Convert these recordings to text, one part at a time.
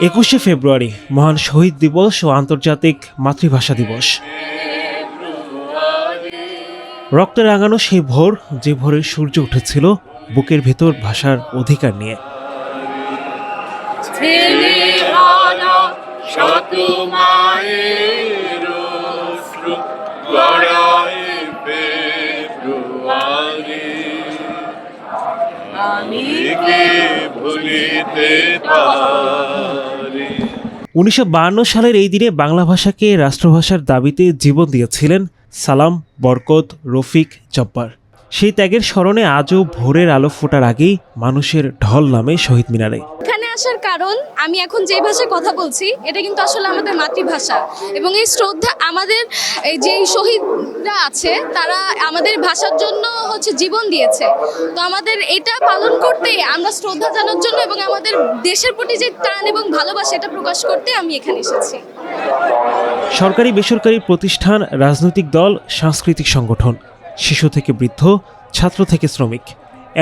21শে ফেব্রুয়ারি মহান শহীদ দিবস ও আন্তর্জাতিক মাতৃভাষা দিবস। রক্তে রাঙানো সেই ভোর, যে ভোরে সূর্য উঠেছিল বুকের ভেতর ভাষার অধিকার নিয়ে। আমি কি ভুলিতে পারি। 1952 সালের এই দিনে বাংলা ভাষাকে রাষ্ট্রভাষার দাবিতে জীবন দিয়েছিলেন সালাম, বরকত, রফিক, জব্বার। সেই ত্যাগের স্মরণে আজও ভোরের আলো ফোটার আগেই মানুষের ঢল নামে শহীদ মিনারে। এখানে আসার কারণ, আমি এখন যে ভাষায় কথা বলছি এটা কিন্তু আসলে আমাদের মাতৃভাষা, এবং এই শ্রদ্ধা আমাদের এই যে শহীদরা আছে তারা আমাদের ভাষার জন্য জীবন দিয়েছে। তো আমাদের এটা পালন করতে, আমরা শ্রদ্ধা জানার জন্য এবং আমাদের দেশের প্রতি যে টান এবং ভালোবাসা এটা প্রকাশ করতে আমি এখানে এসেছি। সরকারি বেসরকারি প্রতিষ্ঠান, রাজনৈতিক দল, সাংস্কৃতিক সংগঠন, শিশু থেকে বৃদ্ধ, ছাত্র থেকে শ্রমিক,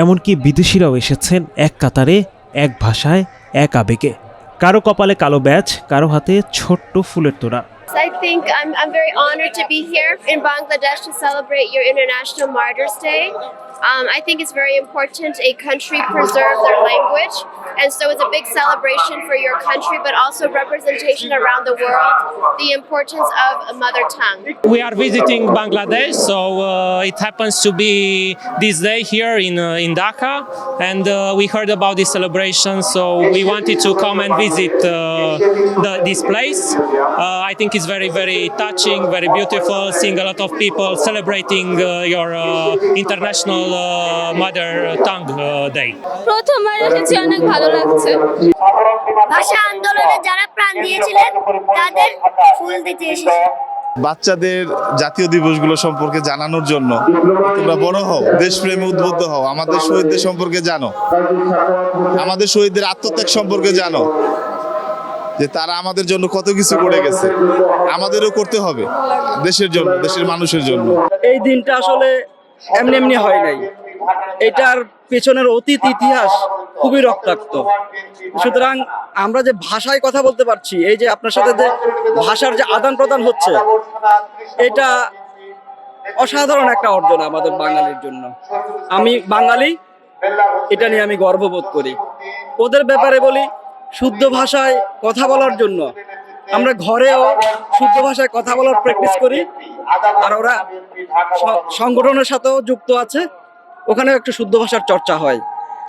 এমনকি বিদেশিরাও এসেছেন এক কাতারে, এক ভাষায়, এক আবেগে। কারো কপালে কালো ব্যাজ, কারো হাতে ছোট্ট ফুলের তোড়া। I think I'm very honored to be here in Bangladesh to celebrate your International Martyrs Day. I think it's very important a country preserve their language, and so it's a big celebration for your country, but also representation around the world, the importance of a mother tongue. We are visiting Bangladesh, so it happens to be this day here in Dhaka, and we heard about this celebration, so we wanted to come and visit this place. I think it's very, very touching, very beautiful, seeing a lot of people celebrating your International Mother Tongue Day. প্রথমবার এসেছি, অনেক ভালো লাগছে। ভাষা আন্দোলনে যারা প্রাণ দিয়েছিলেন তাদের ফুল দিতে এসেছি। বাচ্চাদের জাতীয় দিবসগুলো সম্পর্কে জানানোর জন্য তোমরা বড় হও, দেশপ্রেমে উদ্বুদ্ধ হও, আমাদের শহীদদের সম্পর্কে জানো, আমাদের শহীদদের আত্মত্যাগ সম্পর্কে জানো, যে তারা আমাদের জন্য কত কিছু করে গেছে, আমাদেরও করতে হবে দেশের জন্য, দেশের মানুষের জন্য। এই দিনটা আসলে এমনি এমনি হয় নাই, এটার পেছনের অতীত ইতিহাস খুবই রক্তাক্ত। সুতরাং আমরা যে ভাষায় কথা বলতে পারছি, এই যে আপনার সাথে যে ভাষার যে আদান প্রদান হচ্ছে, এটা অসাধারণ একটা অর্জন আমাদের বাঙালির জন্য। আমি বাঙালি, এটা নিয়ে আমি গর্ববোধ করি। ওদের ব্যাপারে বলি, শুদ্ধ ভাষায় কথা বলার জন্য আমরা ঘরেও শুদ্ধ ভাষায় কথা বলার প্র্যাকটিস করি, আর ওরা সংগঠনের সাথেও যুক্ত আছে, ওখানেও একটু শুদ্ধ ভাষার চর্চা হয়।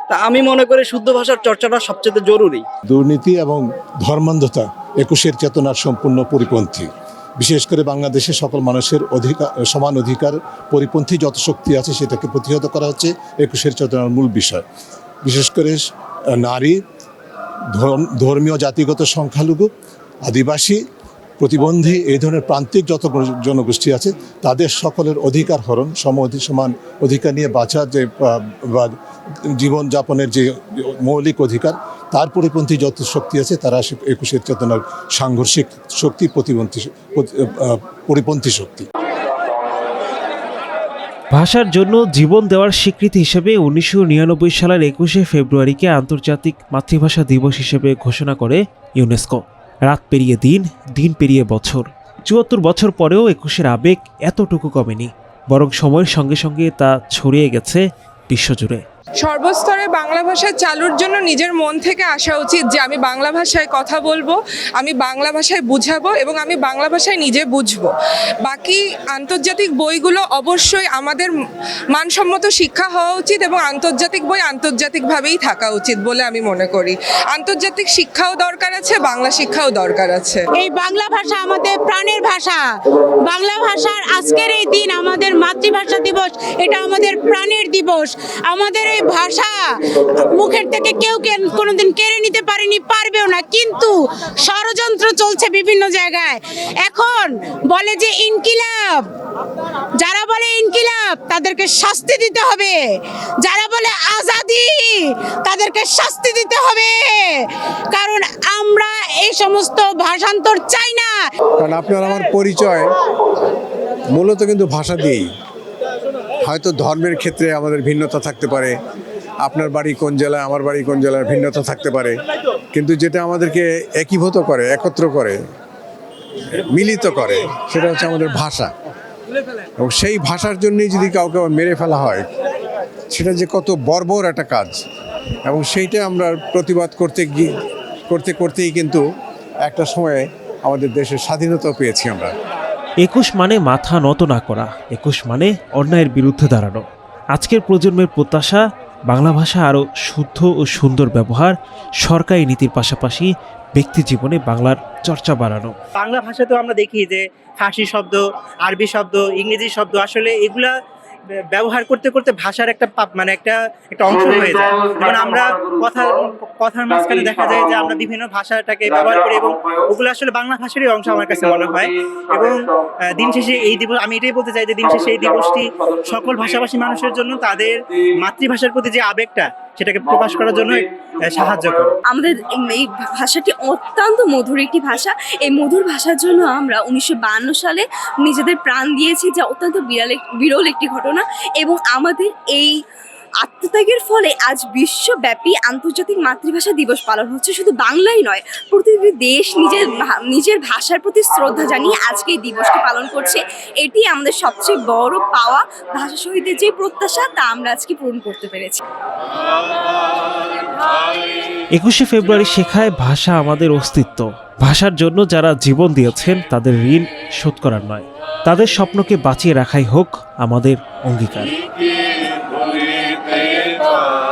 তা আমি মনে করি শুদ্ধ ভাষার চর্চাটা সবচেয়ে জরুরি। দুর্নীতি এবং ধর্মান্ধতা 21-এর চেতনার সম্পূর্ণ পরিপন্থী। বিশেষ করে বাংলাদেশের সকল মানুষের সমান অধিকার পরিপন্থী যত শক্তি আছে সেটাকে প্রতিহত করা হচ্ছে 21-এর চেতনার মূল বিষয়। বিশেষ করে নারী, ধর্মীয় জাতিগত সংখ্যালঘু, আদিবাসী, প্রতিবন্ধী, এই ধরনের প্রান্তিক যত জনগোষ্ঠী আছে তাদের সকলের অধিকার হরণ, সমান অধিকার নিয়ে বাঁচার যে জীবনযাপনের যে মৌলিক অধিকার, তার পরিপন্থী যত শক্তি আছে তারা 21-এর চেতনার সাংঘর্ষিক শক্তি, পরিপন্থী শক্তি। ভাষার জন্য জীবন দেওয়ার স্বীকৃতি হিসেবে 1999 সালের 21শে ফেব্রুয়ারিকে আন্তর্জাতিক মাতৃভাষা দিবস হিসেবে ঘোষণা করে ইউনেস্কো। রাত পেরিয়ে দিন, দিন পেরিয়ে বছর, 74 বছর পরেও 21-এর আবেগ এতটুকু কমেনি, বরং সময়ের সঙ্গে সঙ্গে তা ছড়িয়ে গেছে বিশ্বজুড়ে। সর্বস্তরে বাংলা ভাষা চালুর জন্য নিজের মন থেকে আসা উচিত যে আমি বাংলা ভাষায় কথা বলবো, আমি বাংলা ভাষায় বুঝাবো এবং আমি বাংলা ভাষায় নিজে বুঝবো। বাকি আন্তর্জাতিক বইগুলো অবশ্যই আমাদের মানসম্মত শিক্ষা হওয়া উচিত এবং আন্তর্জাতিক বই আন্তর্জাতিকভাবেই থাকা উচিত বলে আমি মনে করি। আন্তর্জাতিক শিক্ষাও দরকার আছে, বাংলা শিক্ষাও দরকার আছে। এই বাংলা ভাষা আমাদের প্রাণের ভাষা। বাংলা ভাষার আজকের এই দিন আমাদের মাতৃভাষা দিবস, এটা আমাদের প্রাণের দিবস। আমাদের এই ভাষা মুখের থেকে কেউ কোনোদিন কেড়ে নিতে পারেনি, পারবেও না, কিন্তু ষড়যন্ত্র চলছে বিভিন্ন জায়গায়। এখন বলে যে ইনকিলাব, যারা বলে ইনকিলাব তাদেরকে শাস্তি দিতে হবে, যারা বলে আজাদি তাদেরকে শাস্তি দিতে হবে, কারণ আমরা এই সমস্ত ভাষান্তর চাই না। কারণ আপনার আমার পরিচয় মূলত কিন্তু ভাষা দিয়েই। হয়তো ধর্মের ক্ষেত্রে আমাদের ভিন্নতা থাকতে পারে, আপনার বাড়ি কোন জেলায়, আমার বাড়ি কোন জেলায়, ভিন্নতা থাকতে পারে, কিন্তু যেটা আমাদেরকে একীভূত করে, একত্র করে, মিলিত করে, সেটা হচ্ছে আমাদের ভাষা। এবং সেই ভাষার জন্যই যদি কাউকে মেরে ফেলা হয়, সেটা যে কত বর্বর একটা কাজ। এবং সেইটা আমরা প্রতিবাদ করতেই কিন্তু একটা সময়ে আমাদের দেশের স্বাধীনতাও পেয়েছি আমরা। 21 মানে মাথা নত না করা, 21 মানে অন্যায়ের বিরুদ্ধে দাঁড়ানো। আজকের প্রজন্মের প্রত্যাশা বাংলা ভাষা আরও শুদ্ধ ও সুন্দর ব্যবহার, সরকারি নীতির পাশাপাশি ব্যক্তি জীবনে বাংলার চর্চা বাড়ানো। বাংলা ভাষাতেও আমরা দেখি যে ফার্সি শব্দ, আরবি শব্দ, ইংরেজি শব্দ, আসলে এগুলা ব্যবহার করতে করতে ভাষার একটা একটা অংশ হয়ে যায়। যেমন আমরা কথার মাঝখানে দেখা যায় যে আমরা বিভিন্ন ভাষাটাকে ব্যবহার করি এবং ওগুলো আসলে বাংলা ভাষারই অংশ আমার কাছে মনে হয়। এবং দিন শেষে এই দিবস, আমি এটাই বলতে চাই যে দিন শেষে এই দিবসটি সকল ভাষাভাষী মানুষের জন্য তাদের মাতৃভাষার প্রতি যে আবেগটা, সেটাকে প্রকাশ করার জন্য সাহায্য করে। আমাদের এই ভাষাটি অত্যন্ত মধুর একটি ভাষা। এই মধুর ভাষার জন্য আমরা 1952 সালে নিজেদের প্রাণ দিয়েছি, যা অত্যন্ত বিরল একটি ঘটনা। এবং আমাদের এই আত্মত্যাগের ফলে আজ বিশ্বব্যাপী আন্তর্জাতিক মাতৃভাষা দিবস পালন হচ্ছে। শুধু বাংলাই নয়, প্রতিটি দেশ নিজের ভাষার প্রতি শ্রদ্ধা জানিয়ে আজকে এই দিবসটি পালন করছে। এটি আমাদের সবচেয়ে বড় পাওয়া। ভাষা শহীদদের যে প্রত্যাশা, তা আমরা আজকে পূরণ করতে পেরেছি। 21শে ফেব্রুয়ারি শেখায় ভাষা আমাদের অস্তিত্ব। ভাষার জন্য যারা জীবন দিয়েছেন তাদের ঋণ শোধ করার নয়, তাদের স্বপ্নকে বাঁচিয়ে রাখাই হোক আমাদের অঙ্গীকার। ভুলিতে পারি।